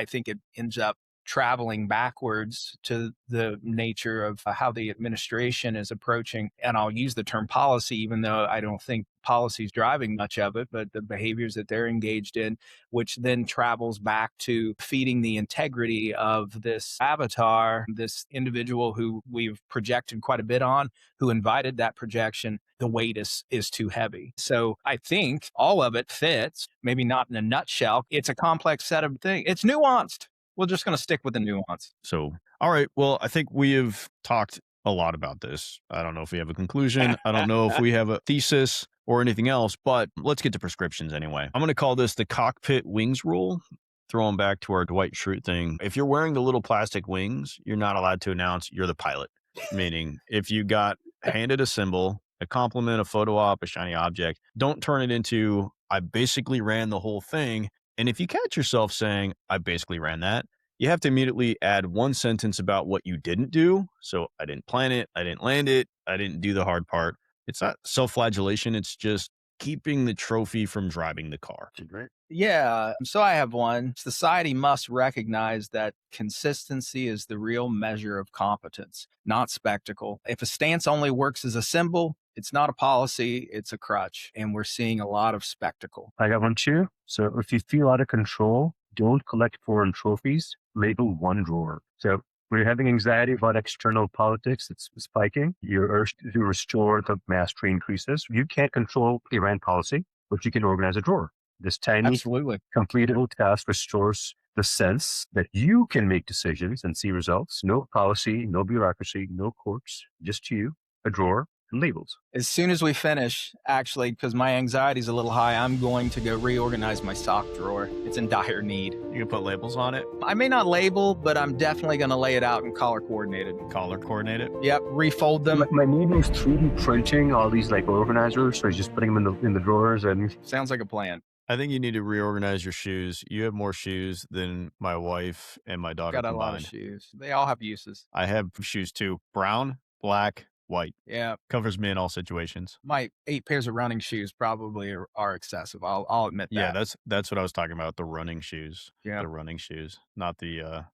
think it ends up traveling backwards to the nature of how the administration is approaching. And I'll use the term policy, even though I don't think policy is driving much of it, but the behaviors that they're engaged in, which then travels back to feeding the integrity of this avatar, this individual who we've projected quite a bit on, who invited that projection. The weight is too heavy. So I think all of it fits, maybe not in a nutshell. It's a complex set of things. It's nuanced. We're just going to stick with the nuance. So, all right. Well, I think we have talked a lot about this. I don't know if we have a conclusion. I don't know if we have a thesis or anything else, but let's get to prescriptions anyway. I'm going to call this the cockpit wings rule. Throwing back to our Dwight Schrute thing. If you're wearing the little plastic wings, you're not allowed to announce you're the pilot. Meaning, if you got handed a symbol, a compliment, a photo op, a shiny object, don't turn it into, I basically ran the whole thing. And if you catch yourself saying, I basically ran that, you have to immediately add one sentence about what you didn't do. So I didn't plan it. I didn't land it. I didn't do the hard part. It's not self-flagellation. It's just keeping the trophy from driving the car. Right? Yeah. So I have one. Society must recognize that consistency is the real measure of competence, not spectacle. If a stance only works as a symbol, it's not a policy, it's a crutch. And we're seeing a lot of spectacle. I got one too. So if you feel out of control, don't collect foreign trophies, label one drawer. So when you're having anxiety about external politics, it's spiking. You're urged to restore the mastery increases. You can't control Iran policy, but you can organize a drawer. This tiny, Absolutely. completable task restores the sense that you can make decisions and see results. No policy, no bureaucracy, no courts, just you, a drawer, and labels. As soon as we finish, actually, because my anxiety is a little high, I'm going to go reorganize my sock drawer. It's in dire need. You can put labels on it, I may not label, but I'm definitely going to lay it out and color coordinated. color coordinated. Yep, refold them. My neighbor's 3D printing all these like organizers, so he's just putting them in the drawers and Sounds like a plan. I think you need to reorganize your shoes. You have more shoes than my wife and my daughter Got a lot of combined. shoes. They all have uses. I have shoes too. Brown, black, white. Yeah, Covers me in all situations. my 8 pairs of running shoes probably are excessive. I'll admit that. Yeah, that's what I was talking about. The running shoes. Yeah. The running shoes, not the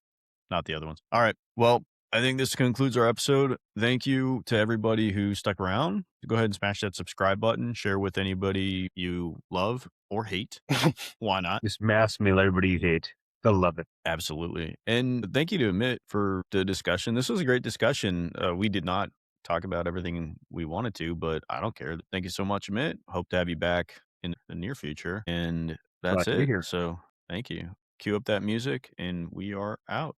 other ones. All right. Well, I think this concludes our episode. Thank you to everybody who stuck around. Go ahead and smash that subscribe button. Share with anybody you love or hate. Why not? this mass meal everybody hate. They'll love it. Absolutely. And thank you to Amit for the discussion. This was a great discussion. We did not talk about everything we wanted to, but I don't care. Thank you so much, Amit. Hope to have you back in the near future. And that's Glad to be it. here. So thank you. cue up that music, and we are out.